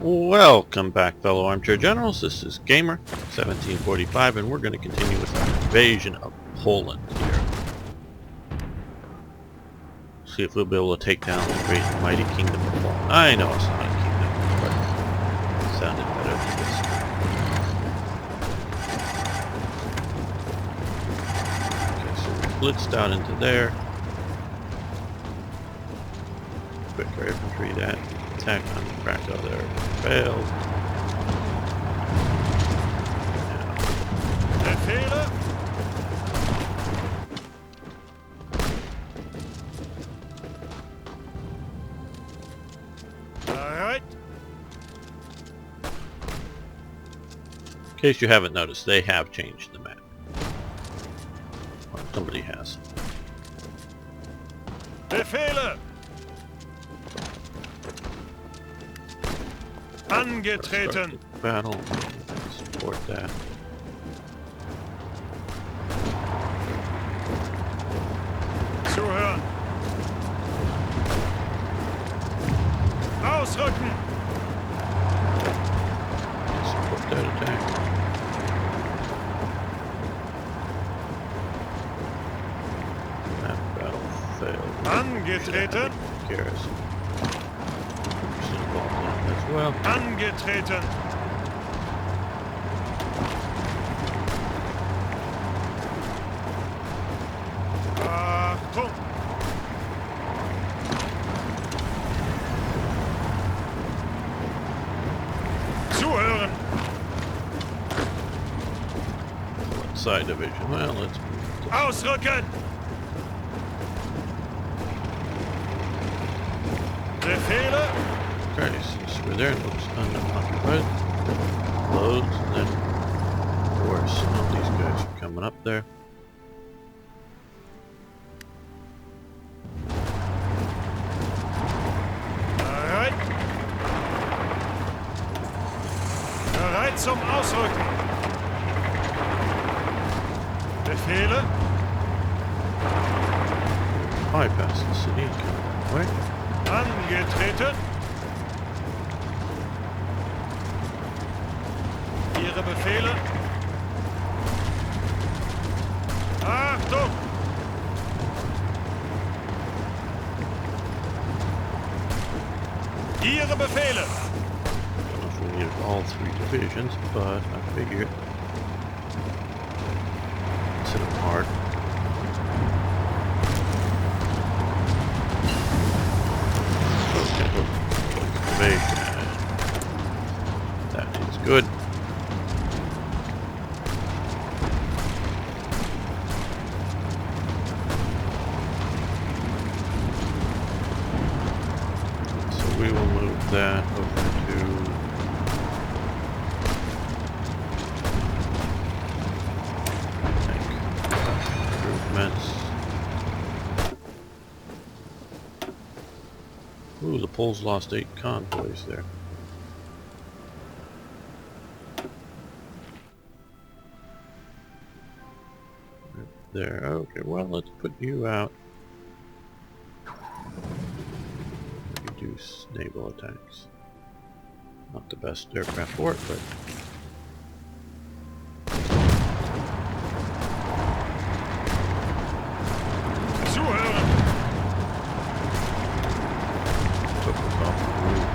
Welcome back, fellow armchair generals. This is Gamer 1745, and we're going to continue with our invasion of Poland here. See if we'll be able to take down the great and mighty kingdom of Poland. I know it's not a kingdom, but it sounded better than this. Okay, so we blitzed out into there. Quicker infantry, that attack on Krakow there failed. Befehle! Alright. In case you haven't noticed, they have changed the map. Well, somebody has. Befehle! Angetreten! Battle. Support that. Zuhören! Ausrücken! Support that attack. That battle failed. Angetreten! Garrison. Involved in it as well. Angetreten! Achtung! Zuhören! What side division? Well, let's move to Ausrücken! Befehle! okay, so we're there. Looks unoccupied. Loads, and then of course all these guys are coming up there. Bereit! Bereit zum Ausrücken! Befehle! Bypass the city and come that way. Angetreten! Ihre Befehle! Achtung! Ihre Befehle! Don't know if we needed all three divisions, but I figured set them hard. Invasion. That is good. So we will move that over to improvements. Ooh, the Poles lost 8 convoys there. Right there. Okay, well, let's put you out. Reduce naval attacks. Not the best aircraft for it, but Zuhören! took us off the route.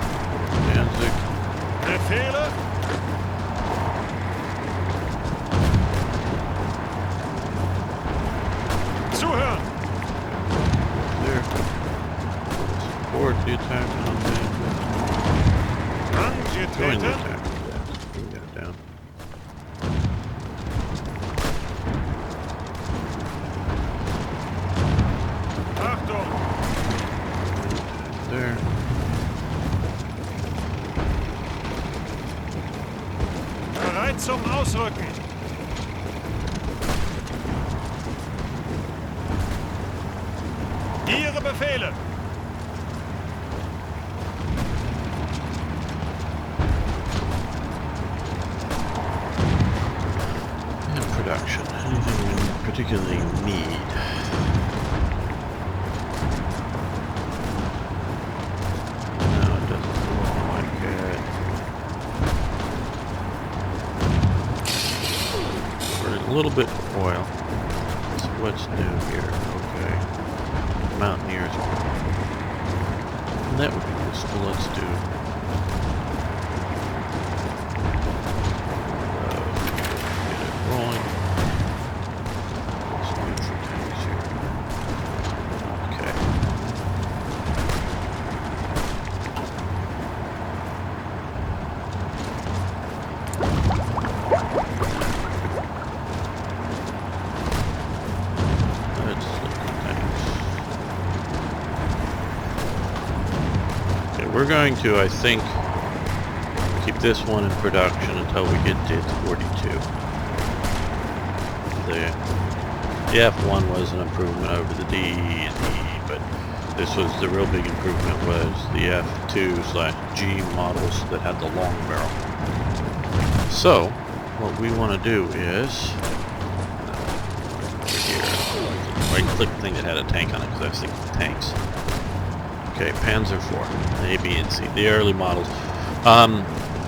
Danzig. Befehle! Zuhören! There. Support the attack on Danzig. Join the Angetreten! attack with that. We got it down. Achtung! There. Bereit zum Ausrücken! Ihre Befehle! And production. Anything we particularly need. No, it doesn't look like it. a little bit of oil. So what's new here? Okay. Mountaineers. And that would be useful. Let's do... get it rolling. Let's neutral tanks here. Okay. We're going to, I think, keep this one in production until we get to 42. The F1 was an improvement over the D and E, but this was the real big improvement was the F2/G models that had the long barrel. So, what we want to do is right-click the thing that had a tank on it because I was thinking tanks. Okay, Panzer IV, A, B, and C, the early models.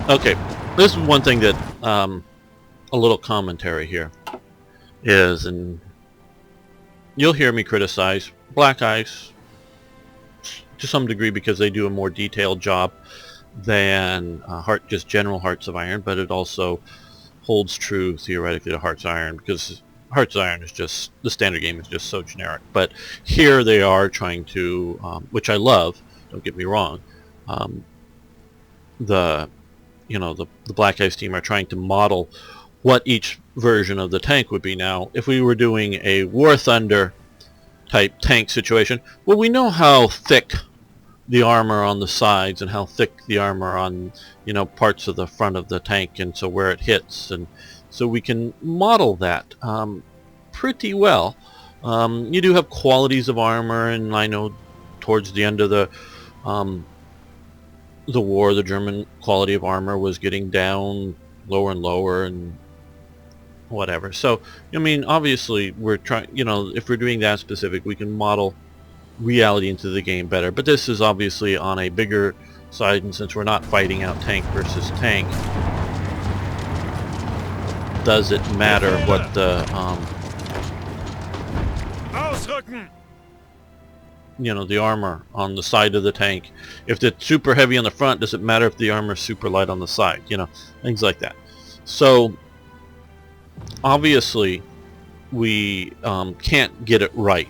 Okay, this is one thing that, a little commentary here is, and you'll hear me criticize BlackICE to some degree because they do a more detailed job than just general Hearts of Iron, but it also holds true theoretically to Hearts of Iron because Hearts of Iron is just, the standard game is just so generic. But here they are trying to, which I love, don't get me wrong, the BlackICE team are trying to model what each version of the tank would be. Now, if we were doing a War Thunder type tank situation, well, we know how thick the armor on the sides and how thick the armor on, parts of the front of the tank, and so where it hits, and so we can model that pretty well. You do have qualities of armor, and I know towards the end of the war, the German quality of armor was getting down lower and lower, and whatever. So, I mean, obviously, we're trying. If we're doing that specific, we can model reality into the game better. But this is obviously on a bigger side, and since we're not fighting out tank versus tank, does it matter what the the armor on the side of the tank? If it's super heavy on the front, does it matter if the armor is super light on the side? Things like that. So obviously we can't get it right,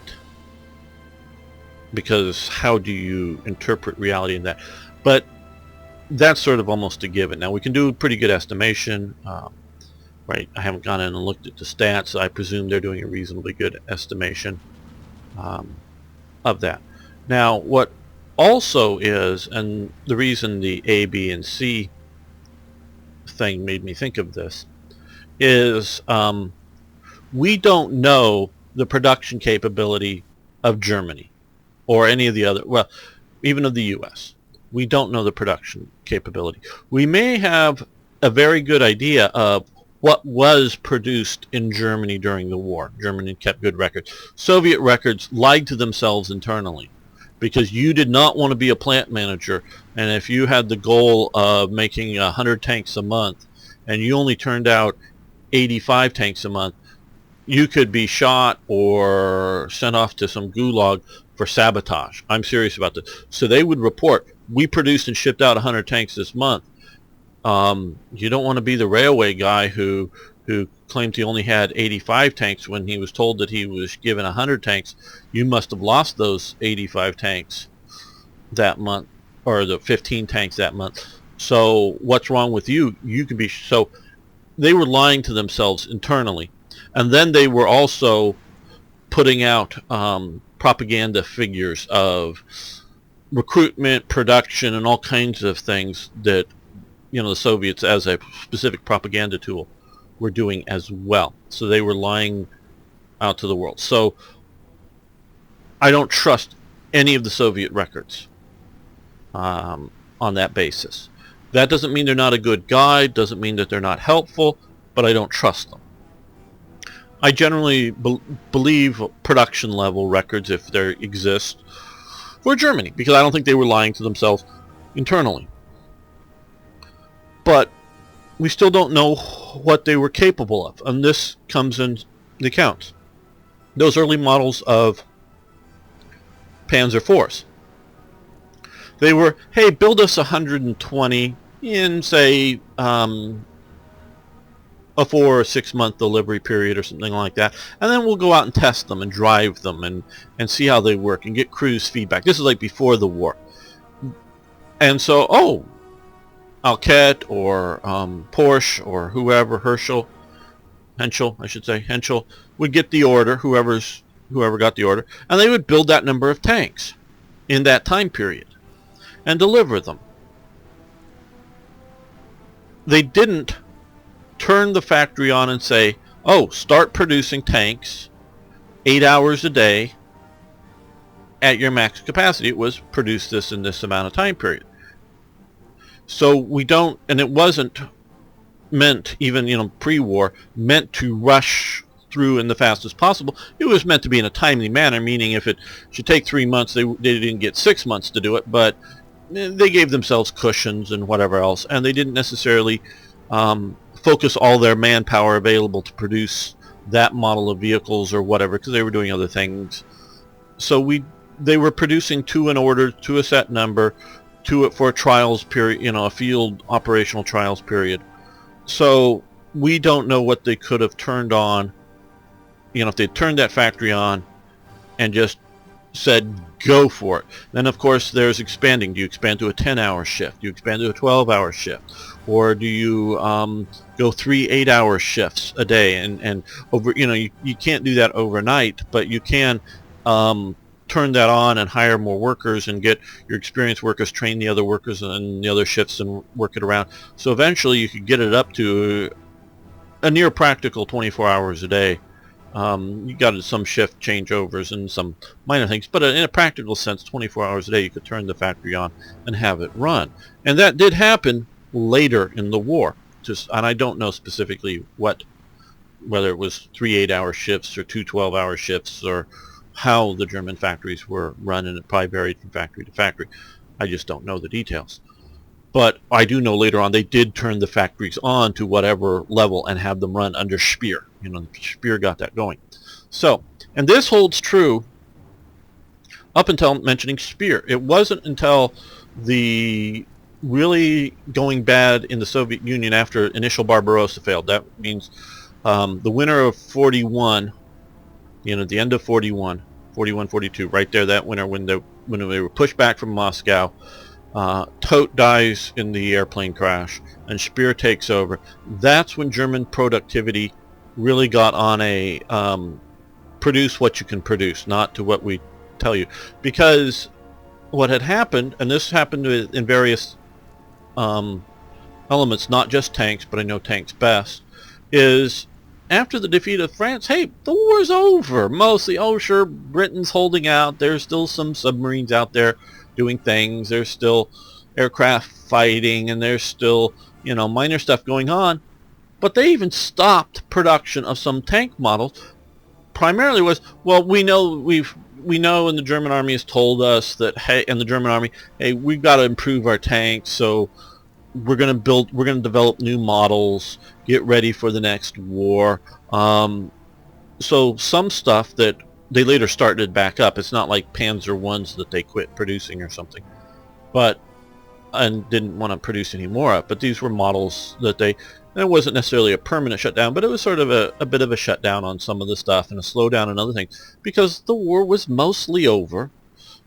because how do you interpret reality in that? But that's sort of almost a given. Now we can do a pretty good estimation. Right, I haven't gone in and looked at the stats. I presume they're doing a reasonably good estimation of that. Now, what also is, and the reason the A, B, and C thing made me think of this, is we don't know the production capability of Germany or any of the other, well, even of the U.S. We don't know the production capability. We may have a very good idea of what was produced in Germany during the war. Germany kept good records. Soviet records lied to themselves internally because you did not want to be a plant manager, and if you had the goal of making 100 tanks a month and you only turned out 85 tanks a month, you could be shot or sent off to some gulag for sabotage. I'm serious about this. So they would report, we produced and shipped out 100 tanks this month. You don't want to be the railway guy who claimed he only had 85 tanks when he was told that he was given 100 tanks. You must have lost those 85 tanks that month, or the 15 tanks that month. So what's wrong with you? You can be. So they were lying to themselves internally, and then they were also putting out propaganda figures of recruitment, production, and all kinds of things that the Soviets, as a specific propaganda tool, were doing as well. So they were lying out to the world. So I don't trust any of the Soviet records on that basis. That doesn't mean they're not a good guide, doesn't mean that they're not helpful, but I don't trust them. I generally believe production level records, if they exist, for Germany, because I don't think they were lying to themselves internally. But we still don't know what they were capable of, and this comes in the accounts. Those early models of Panzer IVs, they were, hey, build us 120 in, say, a 4 or 6 month delivery period or something like that, and then we'll go out and test them and drive them and see how they work and get cruise feedback. This is like before the war. And so, Alket or Porsche or whoever, Henschel, I should say, Henschel would get the order, whoever got the order, and they would build that number of tanks in that time period and deliver them. They didn't turn the factory on and say, start producing tanks 8 hours a day at your max capacity. It was produce this in this amount of time period. So we don't, and it wasn't meant, even pre-war, meant to rush through in the fastest possible. It was meant to be in a timely manner, meaning if it should take 3 months, they didn't get 6 months to do it, but they gave themselves cushions and whatever else, and they didn't necessarily focus all their manpower available to produce that model of vehicles or whatever, because they were doing other things. So they were producing to an order, to a set number, to it for a trials period, a field operational trials period. So we don't know what they could have turned on, if they turned that factory on and just said go for it. Then of course there's expanding. Do you expand to a 10-hour shift? Do you expand to a 12-hour shift? Or do you go 3 8-hour shifts a day? And over, you can't do that overnight, but you can turn that on and hire more workers and get your experienced workers, train the other workers and the other shifts and work it around. So eventually you could get it up to a near practical 24 hours a day. You got some shift changeovers and some minor things, but in a practical sense, 24 hours a day you could turn the factory on and have it run. And that did happen later in the war. And I don't know specifically whether it was 3 8-hour shifts or 2 12-hour shifts or how the German factories were run, and it probably varied from factory to factory. I just don't know the details. But I do know later on they did turn the factories on to whatever level and have them run under Speer. Speer got that going. So, and this holds true up until mentioning Speer. It wasn't until the really going bad in the Soviet Union after initial Barbarossa failed. That means the winter of 41, the end of 41, 42, right there, that winter when they were pushed back from Moscow. Todt dies in the airplane crash and Speer takes over. That's when German productivity really got on a produce what you can produce, not to what we tell you. Because what had happened, and this happened in various elements, not just tanks, but I know tanks best, is after the defeat of France, hey, the war's over. Mostly, sure, Britain's holding out. There's still some submarines out there doing things. There's still aircraft fighting, and there's still, minor stuff going on. But they even stopped production of some tank models. Primarily was, we know, and the German army has told us that, hey, we've got to improve our tanks, so we're going to develop new models, get ready for the next war. So some stuff that they later started back up. It's not like Panzer I's that they quit producing or something, and didn't want to produce any more of. But these were models that it wasn't necessarily a permanent shutdown, but it was sort of a bit of a shutdown on some of the stuff and a slowdown on other things because the war was mostly over.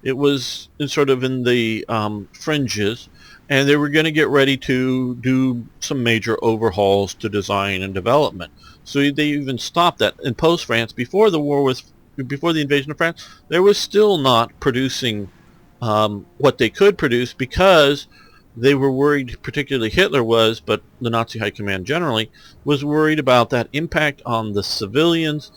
It was sort of in the fringes, and they were going to get ready to do some major overhauls to design and development. So they even stopped that. In post-France, before the invasion of France, they were still not producing what they could produce because they were worried, particularly Hitler was, but the Nazi high command generally, was worried about that impact on the civilians.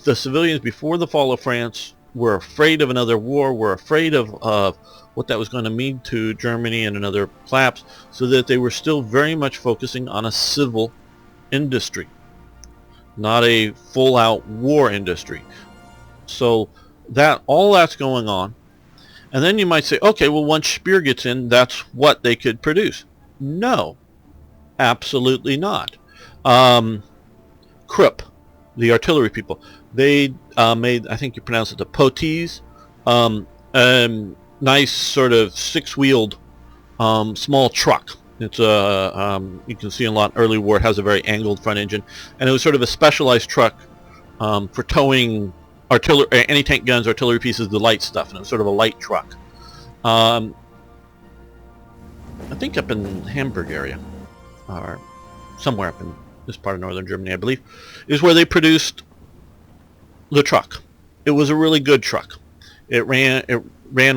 The civilians before the fall of France were afraid of another war, were afraid of what that was going to mean to Germany and another collapse, so that they were still very much focusing on a civil industry, not a full-out war industry. So all that's going on. And then you might say, okay, well, once Speer gets in, that's what they could produce. No. Absolutely not. Krupp, the artillery people, they made, I think you pronounce it the Potees, nice sort of six-wheeled small truck. It's a you can see in a lot early war, it has a very angled front engine, and it was sort of a specialized truck for towing artillery, anti-tank guns, artillery pieces, the light stuff, and it was sort of a light truck. I think up in Hamburg area, or somewhere up in this part of northern Germany, I believe, is where they produced the truck. It was a really good truck. It ran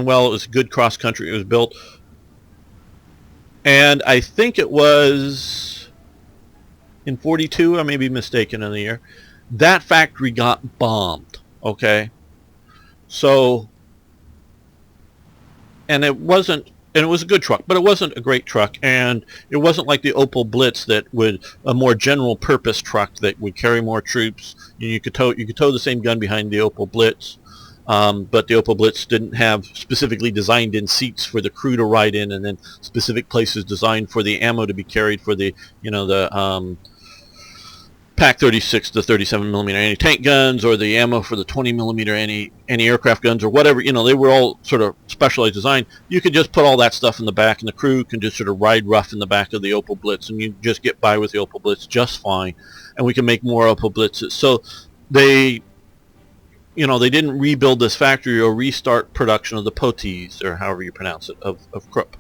well. It was good cross country. It was built, and I think it was in 42. I may be mistaken in the year. That factory got bombed. Okay, so, and it wasn't. And it was a good truck, but it wasn't a great truck, and it wasn't like the Opel Blitz that would a more general purpose truck that would carry more troops. You could tow the same gun behind the Opel Blitz, but the Opel Blitz didn't have specifically designed in seats for the crew to ride in, and then specific places designed for the ammo to be carried for the Pack 36 to 37 millimeter anti-tank guns, or the ammo for the 20 millimeter anti-aircraft guns, or whatever. They were all sort of specialized design. You could just put all that stuff in the back, and the crew can just sort of ride rough in the back of the Opel Blitz, and you just get by with the Opel Blitz just fine. And we can make more Opel Blitzes. So they didn't rebuild this factory or restart production of the Potees, or however you pronounce it, of Krupp.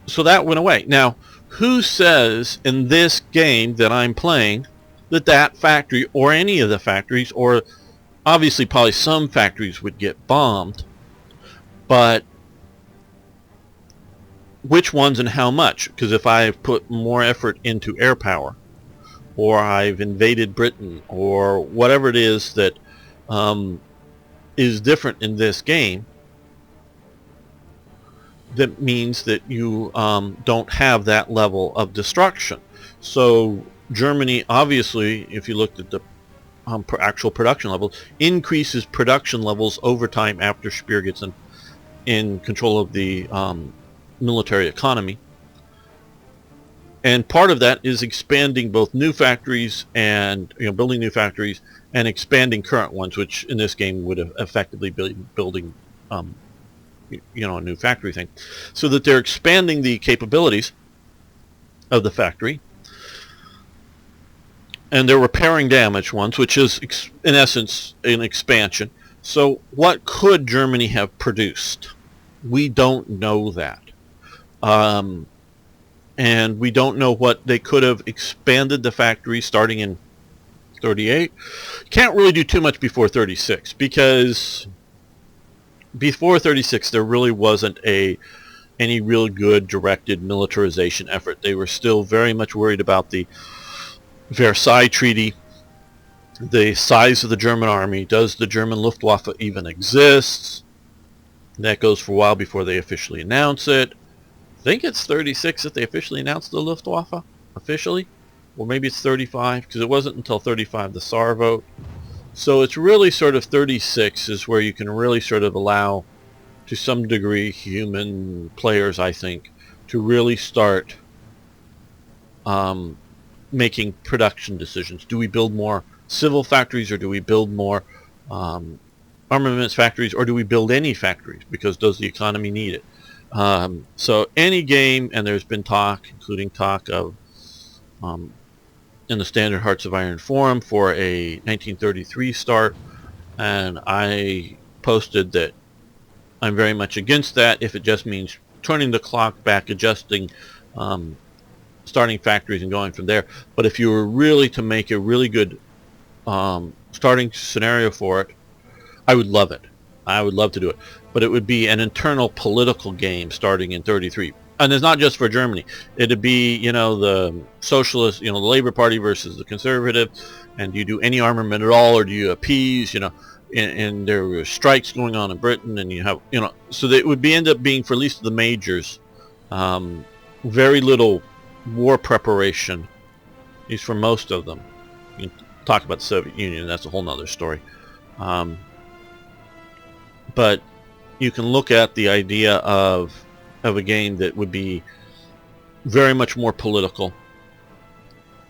So that went away. Now, who says in this game that I'm playing that factory, or any of the factories, or obviously probably some factories would get bombed, but which ones and how much? Because if I've put more effort into air power, or I've invaded Britain, or whatever it is that is different in this game, that means that you don't have that level of destruction. So Germany, obviously, if you looked at the actual production levels, increases production levels over time after Speer gets in control of the military economy. And part of that is expanding both new factories and building new factories, and expanding current ones, which in this game would have effectively building a new factory thing, so that they're expanding the capabilities of the factory, and they're repairing damaged ones, which is in essence an expansion. So what could Germany have produced? We don't know that, and we don't know what they could have expanded the factory starting in 38. Can't really do too much before 36, because before 36 there really wasn't any real good directed militarization effort. They were still very much worried about the Versailles Treaty, the size of the German army. Does the German Luftwaffe even exist? That goes for a while before they officially announce it. I think it's 36 that they officially announced the Luftwaffe officially, or maybe it's 35, because it wasn't until 35 the Saar vote. So it's really sort of 36 is where you can really sort of allow, to some degree, human players, I think, to really start making production decisions. Do we build more civil factories, or do we build more armaments factories, or do we build any factories? Because does the economy need it? So any game, and there's been talk, including talk of in the Standard Hearts of Iron forum for a 1933 start, and I posted that I'm very much against that if it just means turning the clock back, adjusting, starting factories and going from there. But if you were really to make a really good starting scenario for it, I would love it. I would love to do it. But it would be an internal political game starting in 33. And it's not just for Germany. It'd be, the socialist, the Labor Party versus the Conservative. And do you do any armament at all, or do you appease, and there were strikes going on in Britain, and you have, so that it would end up being, for at least the majors, very little war preparation, at least for most of them. You can talk about the Soviet Union, that's a whole nother story. But you can look at the idea of a game that would be very much more political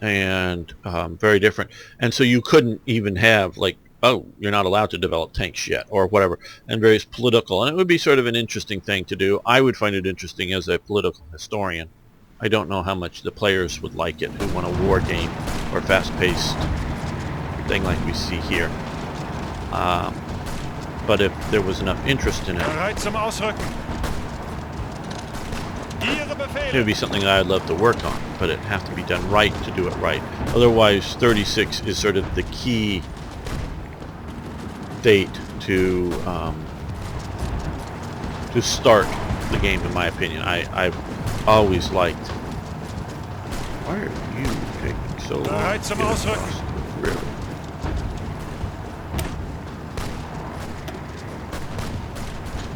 and very different. And so you couldn't even have like, oh, you're not allowed to develop tanks yet or whatever, and various political. And it would be sort of an interesting thing to do. I would find it interesting as a political historian. I don't know how much the players would like it who want a war game or fast-paced thing like we see here. But if there was enough interest in it, Bereit zum Ausrücken. Ihre it Befehle. would be something that I'd love to work on, but it'd have to be done right to do it right. Otherwise, 36 is sort of the key date to start the game, in my opinion. I've always liked. Why are you taking so long? Bereit zum Ausrücken. Really?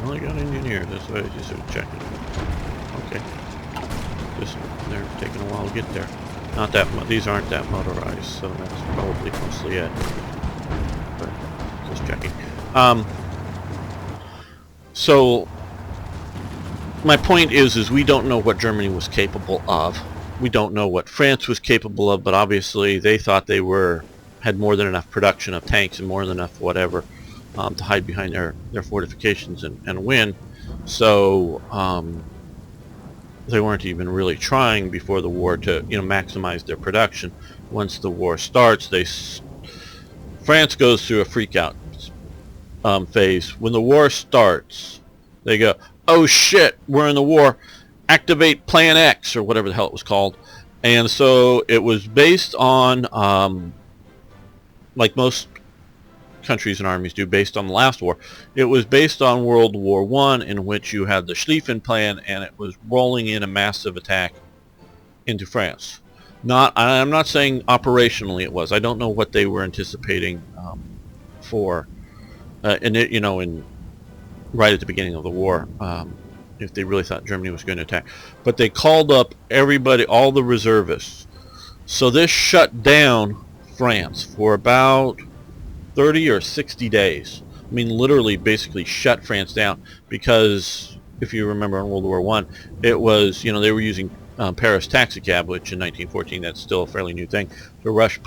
Well, I got engineers. That's why I just sort of checking. Okay. Just they're taking a while to get there. Not that these aren't that motorized, so that's probably mostly it. But just checking. So my point is we don't know what Germany was capable of. We don't know what France was capable of, but obviously they thought they had more than enough production of tanks and more than enough whatever to hide behind their fortifications and win. So they weren't even really trying before the war to maximize their production. Once the war starts, France goes through a freak out phase. When the war starts, they go, oh shit, we're in the war, activate Plan X, or whatever the hell it was called. And so it was based on, like most countries and armies do, based on the last war. It was based on World War I, in which you had the Schlieffen Plan, and it was rolling in a massive attack into France. I'm not saying operationally it was. I don't know what they were anticipating for, right at the beginning of the war, if they really thought Germany was going to attack. But they called up everybody, all the reservists. So this shut down France for about 30 or 60 days. I mean, literally, basically shut France down, because if you remember in World War I, it was, they were using Paris taxicab, which in 1914, that's still a fairly new thing, to rush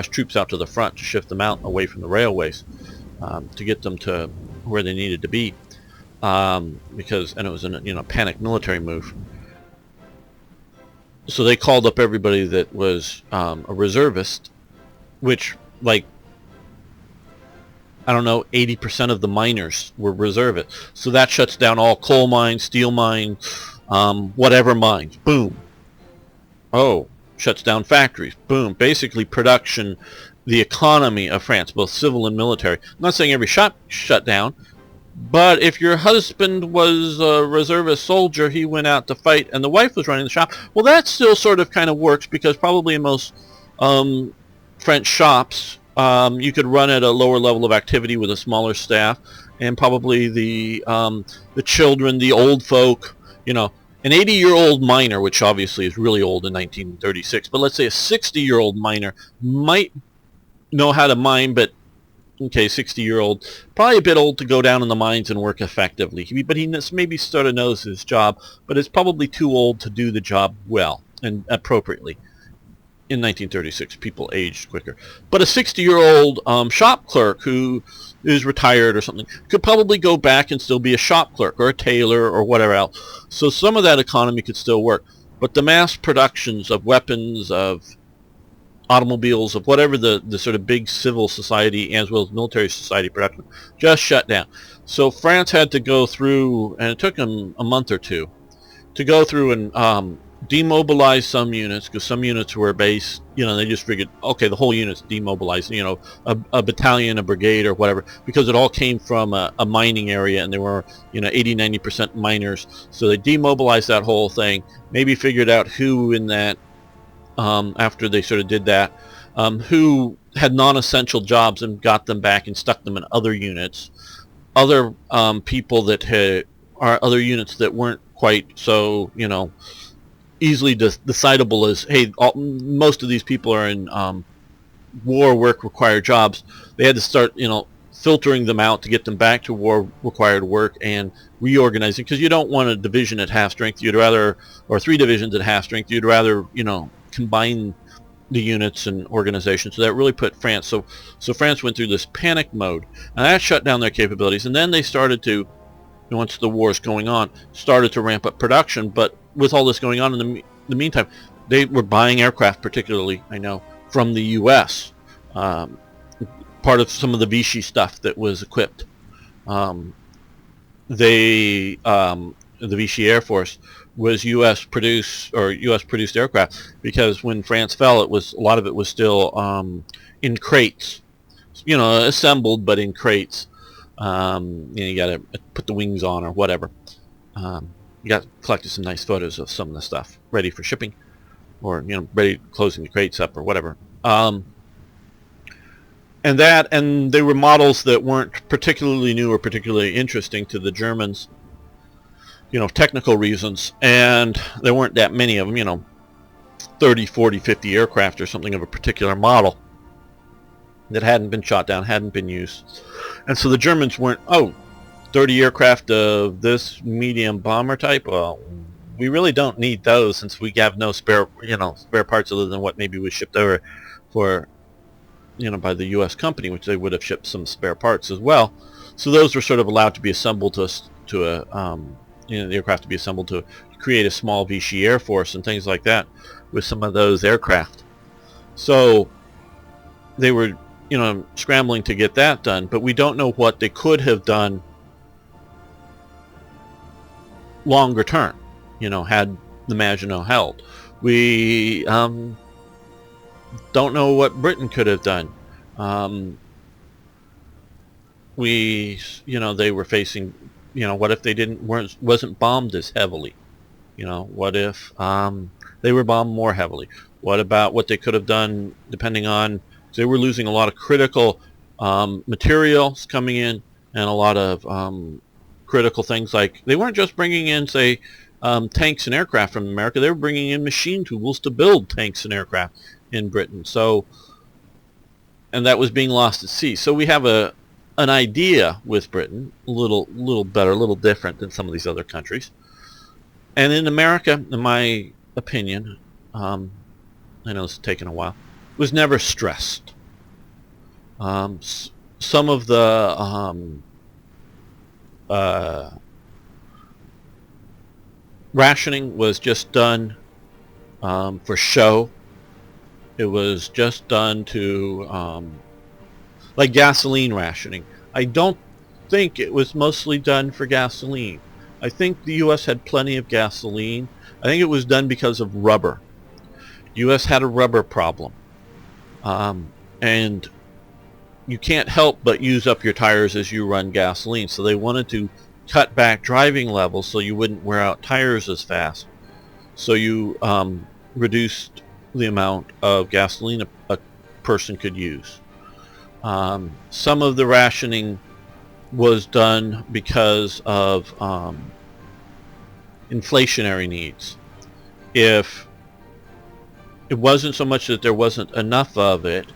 troops out to the front to shift them out away from the railways, to get them to where they needed to be, and it was a panic military move. So they called up everybody that was a reservist, which, like, I don't know, 80% of the miners were reservists. So that shuts down all coal mines, steel mines, whatever mines. Boom. Oh, shuts down factories. Boom. Basically production, the economy of France, both civil and military. I'm not saying every shop shut down, but if your husband was a reservist soldier, he went out to fight, and the wife was running the shop, well, that still sort of kind of works, because probably in most French shops, you could run at a lower level of activity with a smaller staff, and probably the children, the old folk, an 80-year-old miner, which obviously is really old in 1936, but let's say a 60-year-old miner might know how to mine, but okay, 60-year-old, probably a bit old to go down in the mines and work effectively, but he maybe sort of knows his job, but is probably too old to do the job well and appropriately. In 1936, people aged quicker. But a 60-year-old shop clerk who is retired or something could probably go back and still be a shop clerk or a tailor or whatever else. So some of that economy could still work. But the mass productions of weapons, of automobiles, of whatever the sort of big civil society as well as military society production just shut down. So France had to go through, and it took them a month or two, to go through and demobilize some units, because some units were based, they just figured, okay, the whole unit's demobilized, a battalion, a brigade, or whatever, because it all came from a mining area, and there were 80-90% miners. So they demobilized that whole thing, maybe figured out who in that, after they sort of did that, who had non-essential jobs, and got them back and stuck them in other units, other people that are other units that weren't quite so easily decidable as, hey, most of these people are in war work required jobs. They had to start filtering them out to get them back to war-required work and reorganizing, because you don't want a division at half strength. You'd rather, or 3 divisions at half strength. You'd rather, combine the units and organizations. So that really put France. So France went through this panic mode, and that shut down their capabilities. And then they started to, once the war is going on, started to ramp up production. But with all this going on in the meantime, they were buying aircraft, particularly, I know, from the U.S. Part of some of the Vichy stuff that was equipped. The Vichy Air Force was U.S. produced aircraft, because when France fell, a lot of it was still in crates, assembled but in crates. You got to put the wings on or whatever. You collected some nice photos of some of the stuff ready for shipping, or ready closing the crates up or whatever. And they were models that weren't particularly new or particularly interesting to the Germans, technical reasons, and there weren't that many of them, 30, 40, 50 aircraft or something of a particular model that hadn't been shot down, hadn't been used. And so the Germans weren't, 30 aircraft of this medium bomber type, well, we really don't need those, since we have no spare parts other than what maybe was shipped over for by the U.S. company, which they would have shipped some spare parts as well. So those were sort of allowed to be assembled the aircraft to be assembled to create a small Vichy Air Force and things like that with some of those aircraft. So they were, scrambling to get that done, but we don't know what they could have done longer term, had the Maginot held. We don't know what Britain could have done. They were facing, what if they wasn't bombed as heavily? What if they were bombed more heavily? What about what they could have done, depending on, they were losing a lot of critical materials coming in, and a lot of critical things, like they weren't just bringing in, say, tanks and aircraft from America. They were bringing in machine tools to build tanks and aircraft in Britain. So, and that was being lost at sea. So we have an idea with Britain, a little better, a little different than some of these other countries. And in America, in my opinion, I know it's taken a while, was never stressed. Some of the rationing was just done for show. It was just done to, like gasoline rationing. I don't think it was mostly done for gasoline. I think the U.S. had plenty of gasoline. I think it was done because of rubber. U.S. had a rubber problem. And you can't help but use up your tires as you run gasoline. So they wanted to cut back driving levels so you wouldn't wear out tires as fast. So you reduced the amount of gasoline a person could use. Some of the rationing was done because of inflationary needs. If it wasn't so much that there wasn't enough of it,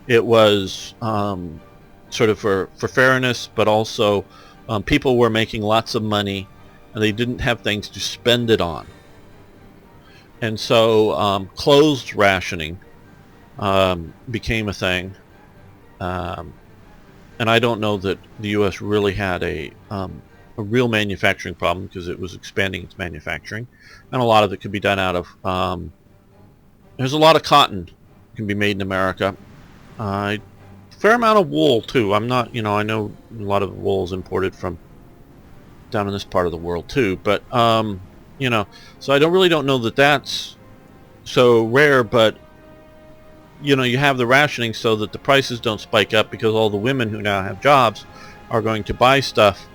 it was sort of for fairness, but also people were making lots of money and they didn't have things to spend it on. And so closed rationing became a thing. And I don't know that the U.S. really had a real manufacturing problem, because it was expanding its manufacturing, and a lot of it could be done out of. There's a lot of cotton can be made in America. Fair amount of wool too. I'm not, I know a lot of wool is imported from down in this part of the world too, but so I don't know that that's so rare, but you have the rationing so that the prices don't spike up, because all the women who now have jobs are going to buy stuff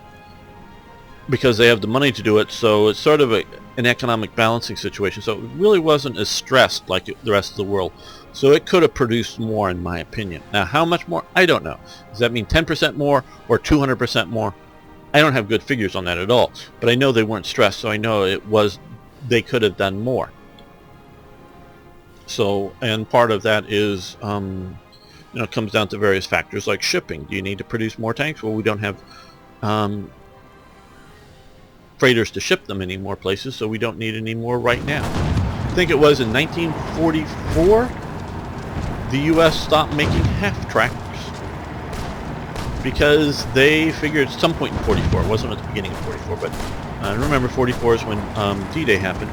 because they have the money to do it. So it's sort of an economic balancing situation. So it really wasn't as stressed like the rest of the world. So it could have produced more, in my opinion. Now, how much more? I don't know. Does that mean 10% more or 200% more? I don't have good figures on that at all. But I know they weren't stressed, so I know they could have done more. So, and part of that is it comes down to various factors like shipping. Do you need to produce more tanks? Well, we don't have freighters to ship them any more places, so we don't need any more right now. I think it was in 1944 the U.S. stopped making half-tracks because they figured at some point in 44, it wasn't at the beginning of 44, but I remember 44 is when D-Day happened,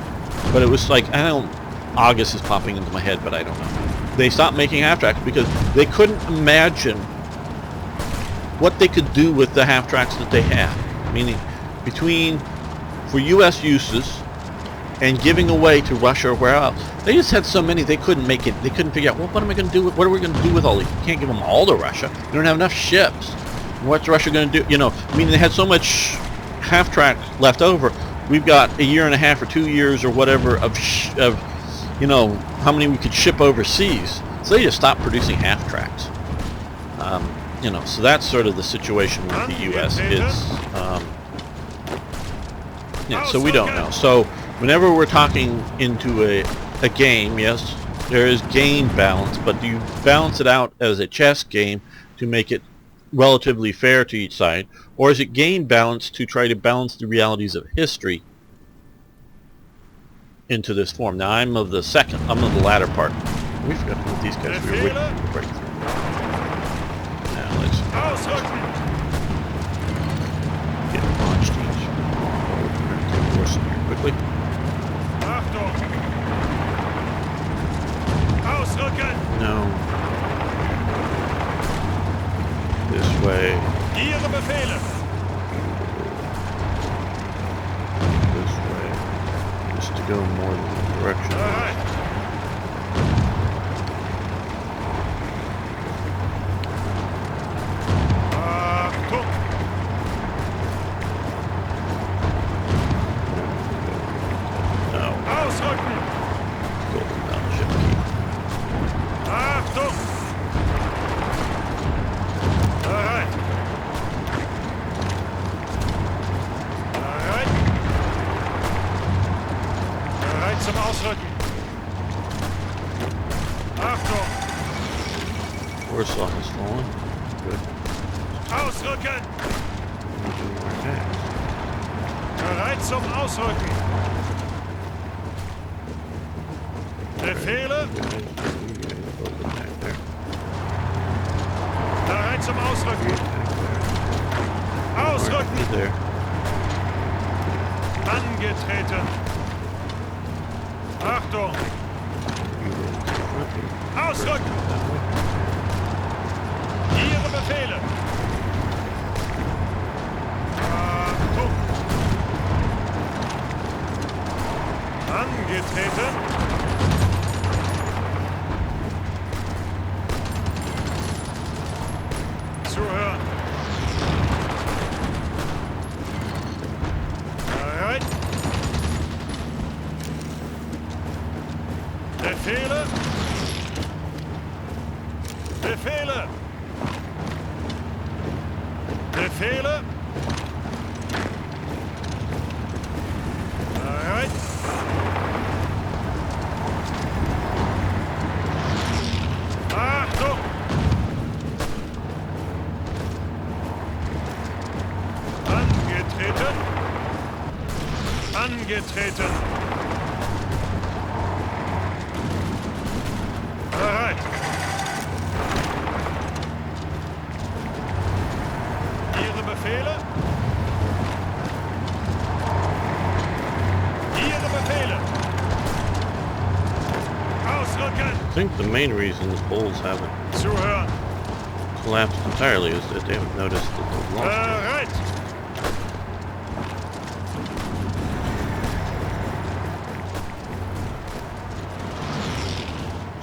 but it was like, I don't, August is popping into my head, but I don't know. They stopped making half-tracks because they couldn't imagine what they could do with the half-tracks that they had, meaning between for U.S. uses and giving away to Russia or where else. They just had so many they couldn't make it. They couldn't figure out, well, what am I going to do? What are we going to do with all these? You can't give them all to Russia. You don't have enough ships. What's Russia going to do? I mean, they had so much half-track left over. We've got a year and a half or 2 years or whatever of how many we could ship overseas. So they just stopped producing half-tracks. So that's sort of the situation with the U.S. So we don't know. So whenever we're talking into a game, yes, there is game balance, but do you balance it out as a chess game to make it relatively fair to each side, or is it game balance to try to balance the realities of history into this form? Now I'm of the latter part. We forgot to move these guys. We were waiting for the breakthrough. Now let's get launched each. We're going to take course here quickly. No. This way. Ihre Befehle. This way. Just to go more than one direction. All right. Zum Ausrücken. Achtung! Warsaw has fallen. Good. Ausrücken! Okay. Bereit zum Ausrücken. Befehle. Bereit zum Ausrücken. Ausrücken! Angetreten. Achtung! Ausrücken! Ihre Befehle! Achtung! Angetreten! Zuhören! Bereit! Befehle! Befehle! Befehle! Alright. Achtung! Angetreten! Angetreten! Bereit. Ihre Befehle? Ihre Befehle! Ausrücken! I think the main reason the poles haven't Zuhören! collapsed entirely is that they haven't noticed that they've lost it. Bereit!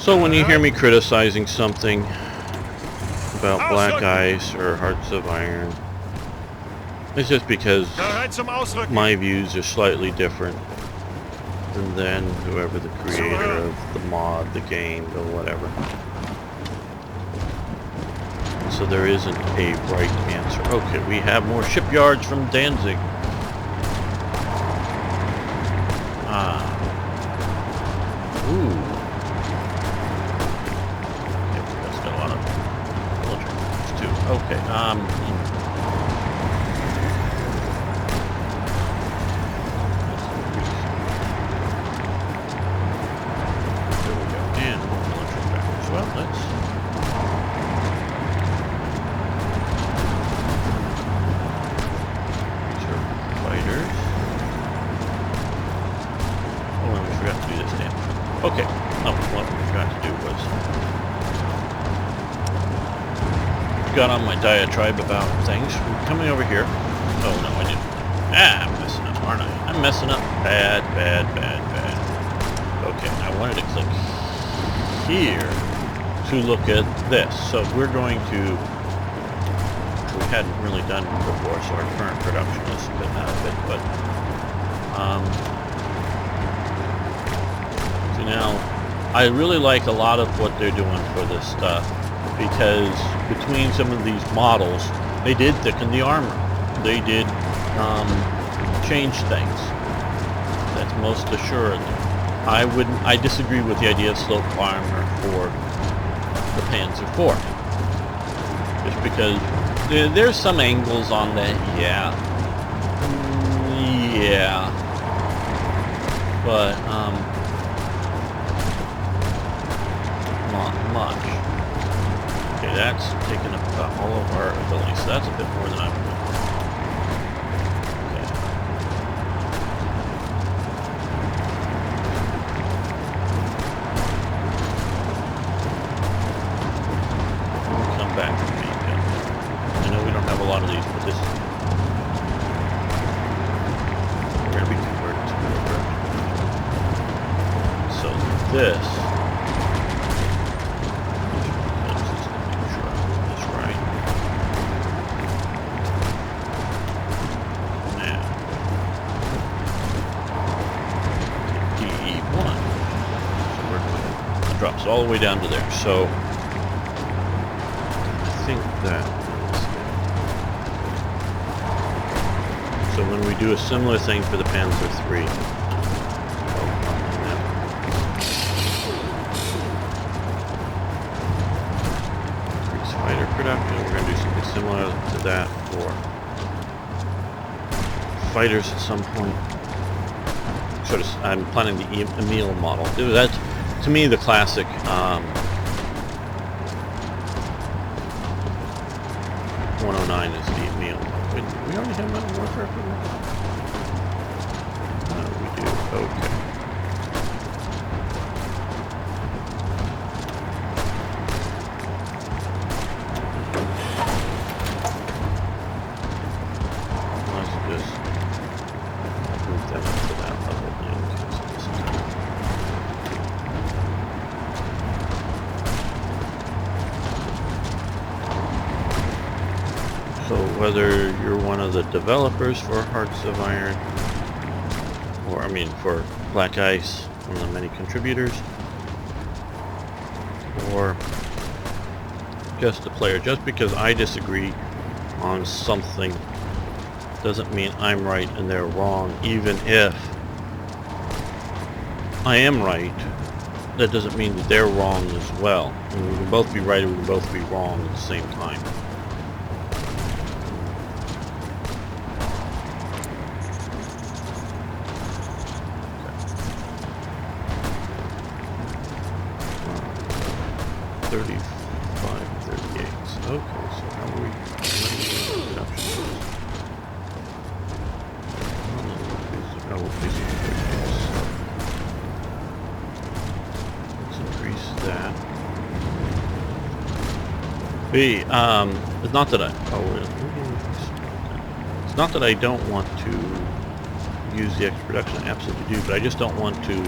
So when you hear me criticizing something about BlackICE or Hearts of Iron, it's just because Bereit zum Ausrücken! my views are slightly different than whoever the creator of the mod, the game, or whatever. So there isn't a right answer. Okay, we have more shipyards from Danzig. Ooh. That's got a lot of There we go. And more military factors. Well, let's. These are fighters. Oh, and we forgot to do this damage. Okay. Oh, what we forgot to do was. Got on my diatribe about things. We're coming over here. Oh, no, I didn't. I'm messing up, aren't I? I'm messing up. Bad. Okay, I wanted to click here to look at this. So we're going to, we hadn't really done it before, so our current production is a bit out of it, but so now I really like a lot of what they're doing for this stuff, because between some of these models, they did thicken the armor. They did change things. That's most assuredly. I disagree with the idea of slope armor for the Panzer IV. Just because there's some angles on that, yeah. But, not much. Okay, that's taking up about all of our abilities, so that's a bit more than I would. This. Now, DE1. So we're good. It drops all the way down to there. So I think that. So when we do a similar thing for the Panzer III. Production. We're going to do something similar to that for fighters at some point. Sort of, I'm planning the Emil model. That's, to me, the classic. 109 is the Emil. Wait, we already have Modern Warfare for that? We do. Okay. So whether you're one of the developers for Hearts of Iron, or I mean for BlackICE, one of the many contributors, or just a player, just because I disagree on something doesn't mean I'm right and they're wrong. Even if I am right, that doesn't mean that they're wrong as well. And we can both be right and we can both be wrong at the same time. Okay. 35, 38. Okay, so how are we? Let's increase that. B, it's not that it's not that I don't want to use the extra production. I absolutely do, but I just don't want to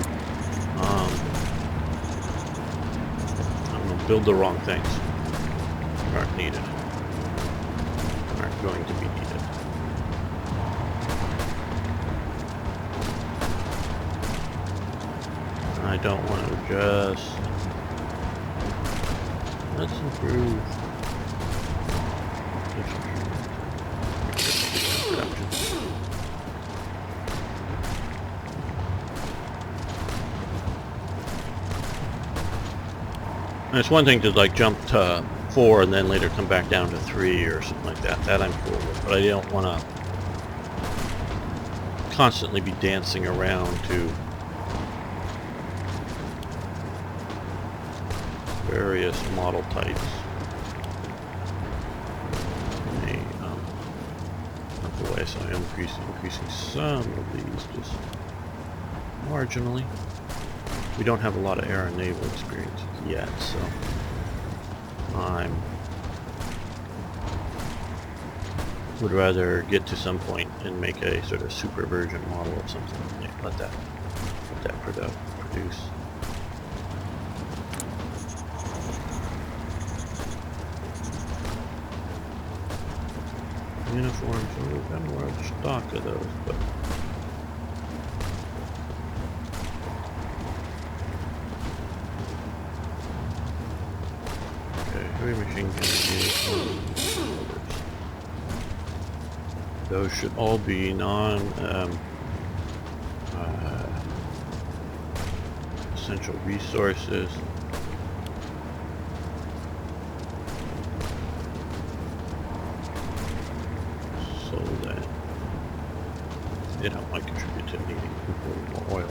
build the wrong things. Aren't needed. Aren't going to be needed. I don't want to just... Let's improve. And it's one thing to like jump to 4 and then later come back down to 3 or something like that. That I'm cool with, but I don't want to constantly be dancing around to various model types. Away, so I am increasing some of these just marginally. We don't have a lot of air and naval experience yet, so would rather get to some point and make a sort of super version model of something and let that produce. Uniforms, so we've got a large stock of those, but okay, heavy machine guns. Those should all be essential resources. It might contribute to needing more oil.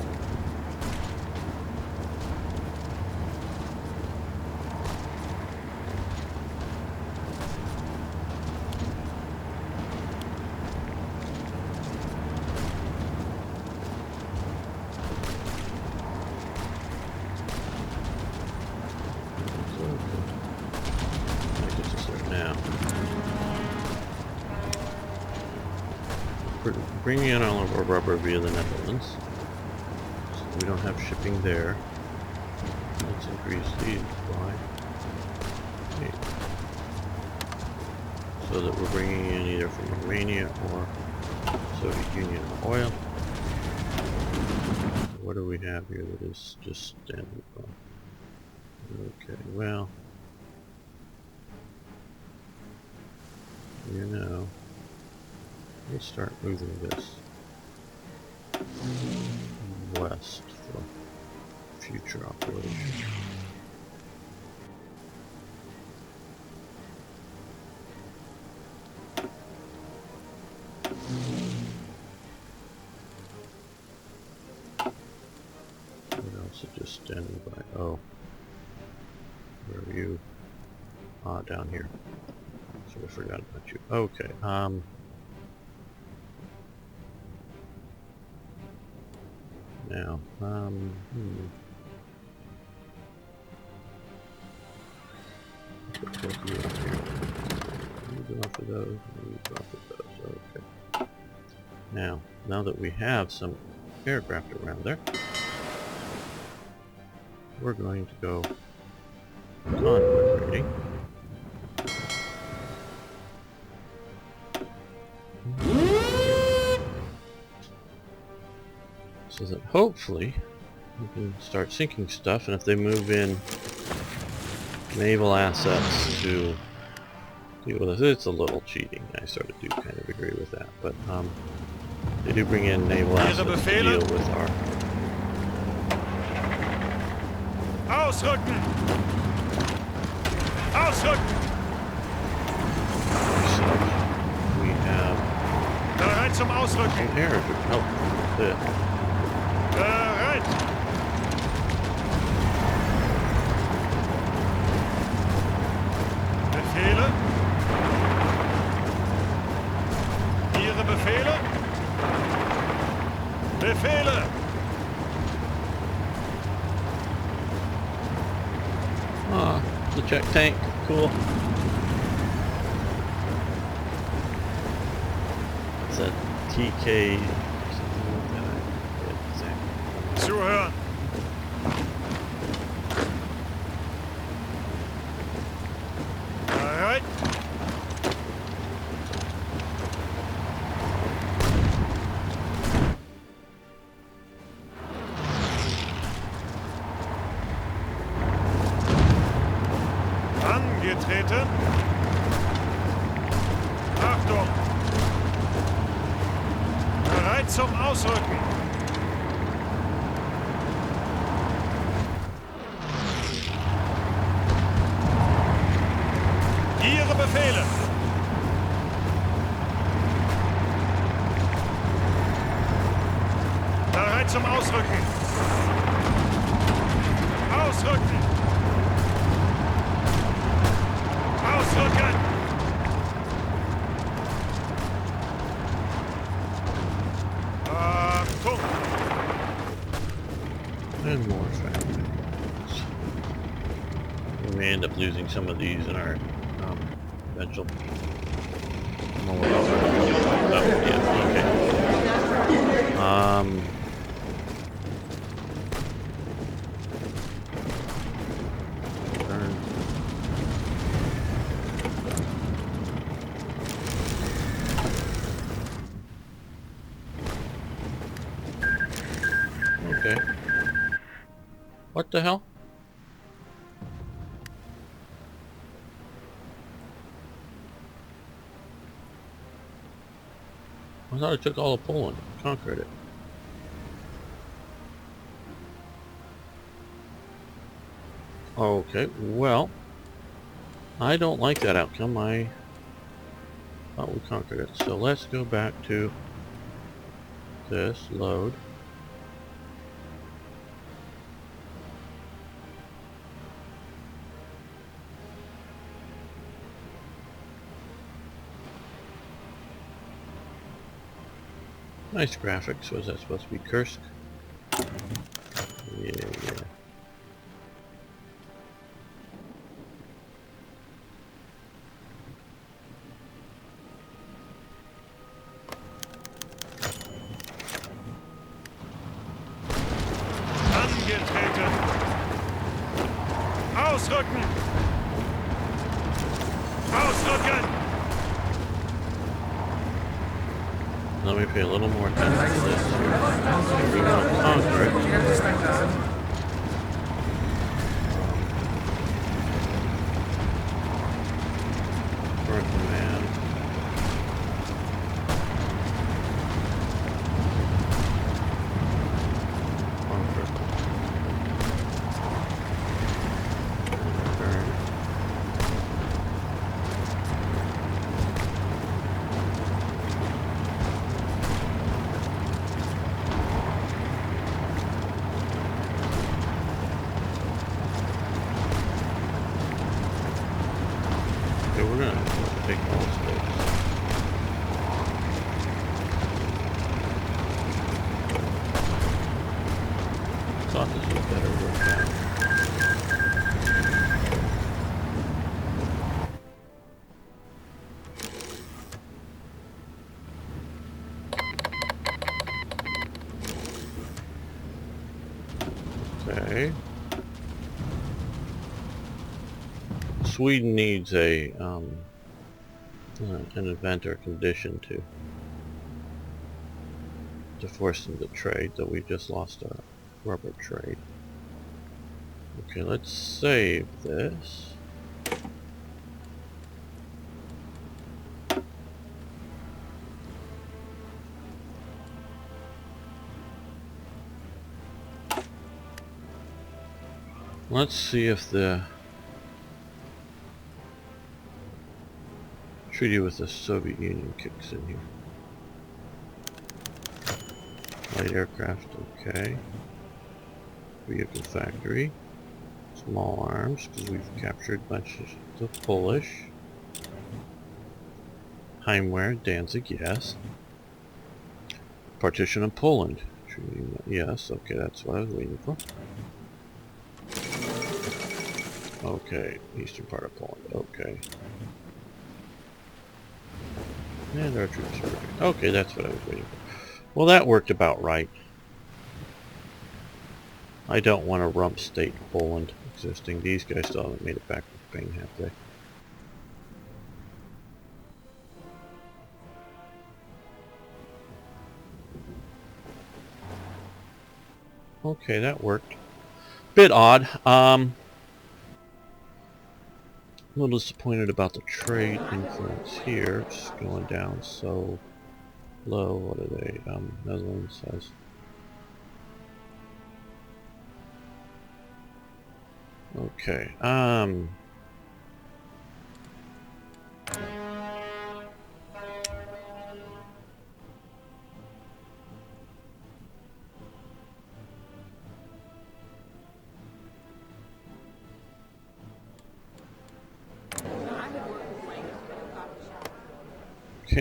Bringing in all of our rubber via the Netherlands. So we don't have shipping there. Let's increase these by 8. So that we're bringing in either from Romania or Soviet Union oil. What do we have here that is just standard by? Okay, well, you know. Let's start moving this west for future operations. What else is just standing by? Oh, where are you? Ah, down here. Sort of forgot about you. Okay. Now, put you up here. Move off of those, move off of those. Okay. Now that we have some aircraft around there, we're going to go convoy raiding. So that hopefully we can start sinking stuff, and if they move in naval assets to deal with this, it's a little cheating. I sort of do kind of agree with that, but they do bring in naval assets to deal with our... Ausrücken! Ausrücken! So we have... Bereit zum Ausrücken! Air, oh, that's it. Bereit! Befehle? Ihre Befehle? Befehle! Ah, the check tank, cool. It's a TK... Zuhören! Bereit? Angetreten! Achtung! Bereit zum Ausrücken! Befehle! Bereit zum Ausrücken! Ausrücken! Ausrücken! Achtung! And more family. We may end up losing some of these in our eventual. Oh, yeah, okay. Turn. Okay. What the hell? I thought I took all of Poland, conquered it. Okay, well, I don't like that outcome. I thought we conquered it. So let's go back to this, load. Nice graphics. Was that supposed to be Kursk? Yeah. Angetreten! Ausrücken! Ausrücken! Let me pay a little more attention to this. If we want to conquer it. Current command. Conquer. Return. Okay, we're gonna take all space. Thought this was better worked out. Okay. Sweden needs a an event or condition to force them to trade, though we just lost our rubber trade. Okay, let's save this. Let's see if the treaty with the Soviet Union kicks in here. Light aircraft, okay. Vehicle factory. Small arms, because we've captured bunches of the Polish. Heimwehr, Danzig, yes. Partition of Poland. Treaty, yes, okay, that's what I was waiting for. Okay, eastern part of Poland, okay. And our troops are okay, that's what I was waiting for. Well, that worked about right. I don't want a rump state Poland existing. These guys still haven't made it back to Spain, have they? Okay, that worked. Bit odd. A little disappointed about the trade influence here. It's going down so low. What are they? Netherlands says. Okay.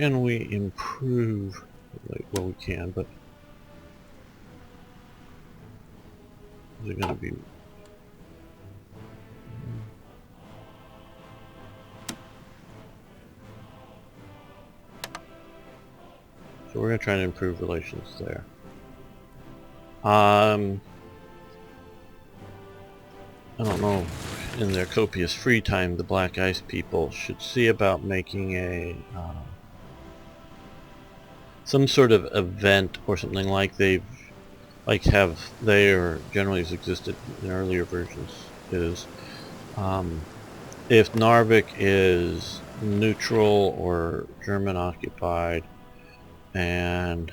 can we improve? Well, we can, but is it going to be? So we're going to try to improve relations there. I don't know. In their copious free time, the BlackICE people should see about making a some sort of event or something like they or generally has existed in earlier versions. Is if Narvik is neutral or German occupied, and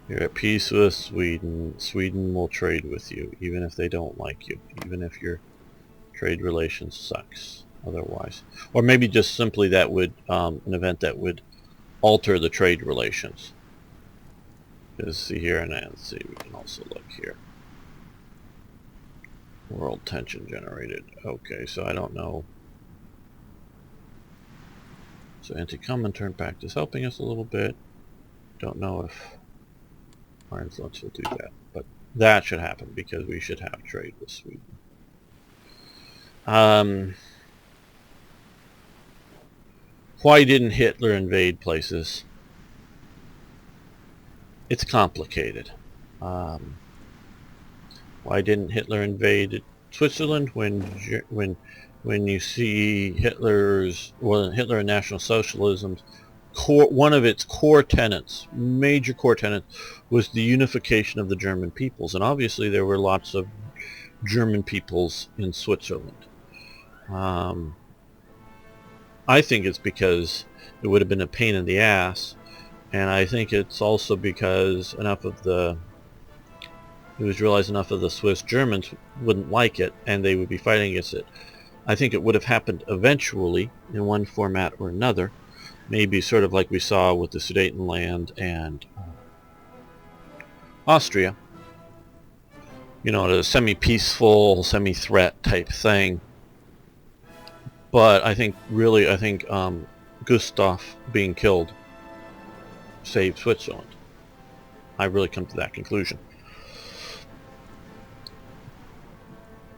you're at peace with Sweden, Sweden will trade with you, even if they don't like you, even if your trade relations sucks otherwise. Or maybe just simply that would, an event that would alter the trade relations. Just see here, and let's see, we can also look here. World tension generated. Okay, so I don't know. So anti-Comintern Pact is helping us a little bit. Don't know if our influence will do that, but that should happen because we should have trade with Sweden. Why didn't Hitler invade places? It's complicated. Why didn't Hitler invade Switzerland when you see Hitler and National Socialism's one of its core tenets, major core tenets, was the unification of the German peoples, and obviously there were lots of German peoples in Switzerland. I think it's because it would have been a pain in the ass, and I think it's also because it was realized enough of the Swiss Germans wouldn't like it, and they would be fighting against it. I think it would have happened eventually in one format or another, maybe sort of like we saw with the Sudetenland and Austria. You know, a semi-peaceful, semi-threat type thing. But I think Gustav being killed saved Switzerland. I've really come to that conclusion.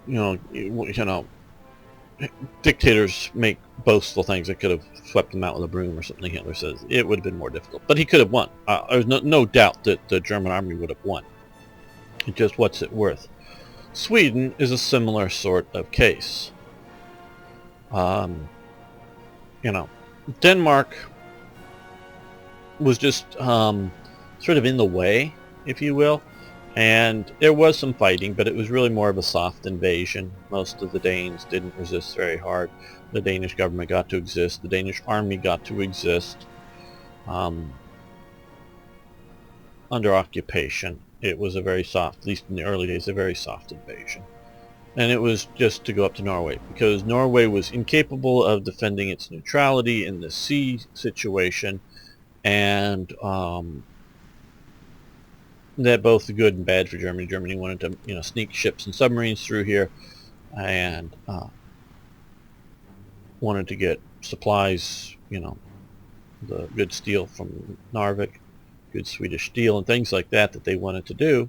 You know, dictators make boastful things that could have swept them out with a broom or something. Hitler says it would have been more difficult, but he could have won. There's no doubt that the German army would have won. It's just, what's it worth? Sweden is a similar sort of case. You know, Denmark was just sort of in the way, if you will, and there was some fighting, but it was really more of a soft invasion. Most of the Danes didn't resist very hard. The Danish government got to exist. The Danish army got to exist under occupation. It was a very soft, at least in the early days, a very soft invasion. And it was just to go up to Norway, because Norway was incapable of defending its neutrality in the sea situation, and that both the good and bad for Germany. Germany wanted to, sneak ships and submarines through here, and wanted to get supplies, the good steel from Narvik, good Swedish steel and things like that they wanted to do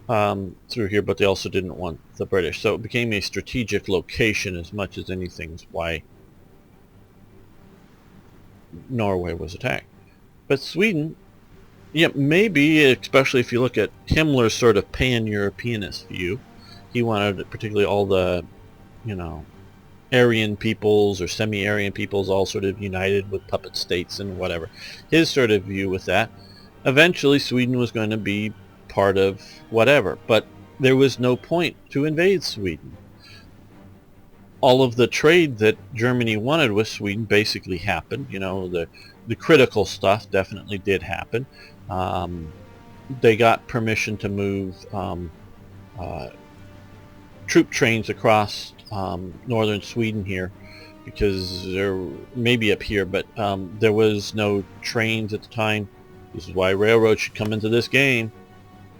through here, but they also didn't want the British. So it became a strategic location as much as anything is why Norway was attacked. But Sweden, maybe, especially if you look at Himmler's sort of pan-Europeanist view, he wanted particularly all the, Aryan peoples or semi-Aryan peoples all sort of united with puppet states and whatever. His sort of view with that. Eventually Sweden was going to be part of whatever, but there was no point to invade Sweden. All of the trade that Germany wanted with Sweden basically happened. The critical stuff definitely did happen. They got permission to move troop trains across northern Sweden here, because there maybe up here, but there was no trains at the time. This is why railroads should come into this game.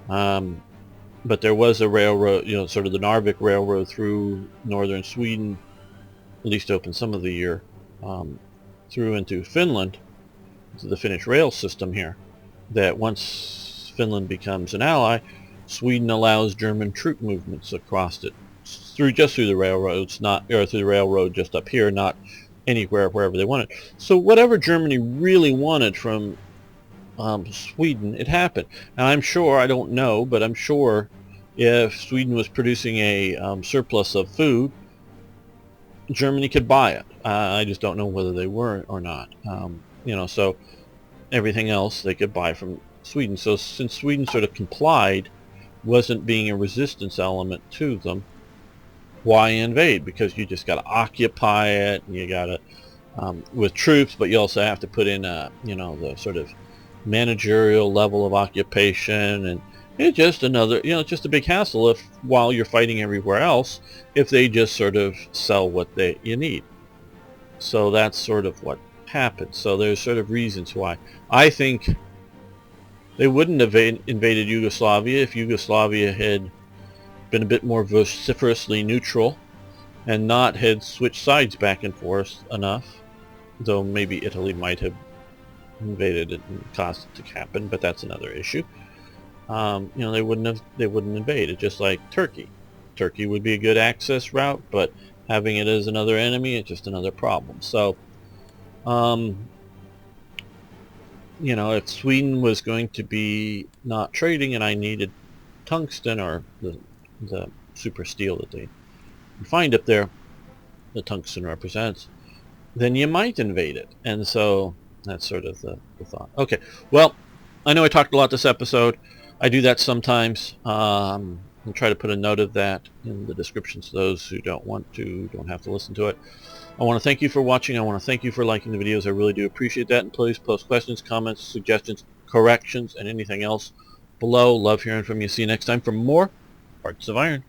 But there was a railroad, sort of the Narvik Railroad through northern Sweden, at least open some of the year, through into Finland. to the Finnish rail system here, that once Finland becomes an ally, Sweden allows German troop movements across it, just through the railroads, not or through the railroad just up here, not anywhere wherever they wanted. So whatever Germany really wanted from Sweden, it happened. And I'm sure, I don't know, but I'm sure if Sweden was producing a surplus of food, Germany could buy it. I just don't know whether they were or not. So everything else they could buy from Sweden. So since Sweden sort of complied, wasn't being a resistance element to them, why invade? Because you just got to occupy it, and you got to with troops, but you also have to put in the sort of managerial level of occupation, and it's just another, just a big hassle if while you're fighting everywhere else, if they just sort of sell what you need. So that's sort of what happened. So there's sort of reasons why. I think they wouldn't have invaded Yugoslavia if Yugoslavia had been a bit more vociferously neutral and not had switched sides back and forth enough, though maybe Italy might have invaded it and caused it to happen, but that's another issue. They wouldn't invade it, just like Turkey. Turkey would be a good access route, but having it as another enemy is just another problem. So if Sweden was going to be not trading and I needed tungsten, or the super steel that they find up there, the tungsten represents, then you might invade it. And so that's sort of the thought. Okay, well, I know I talked a lot this episode. I do that sometimes. I'll try to put a note of that in the descriptions to those who don't have to listen to it. I want to thank you for watching. I want to thank you for liking the videos. I really do appreciate that. And please post questions, comments, suggestions, corrections, and anything else below. Love hearing from you. See you next time for more Hearts of Iron.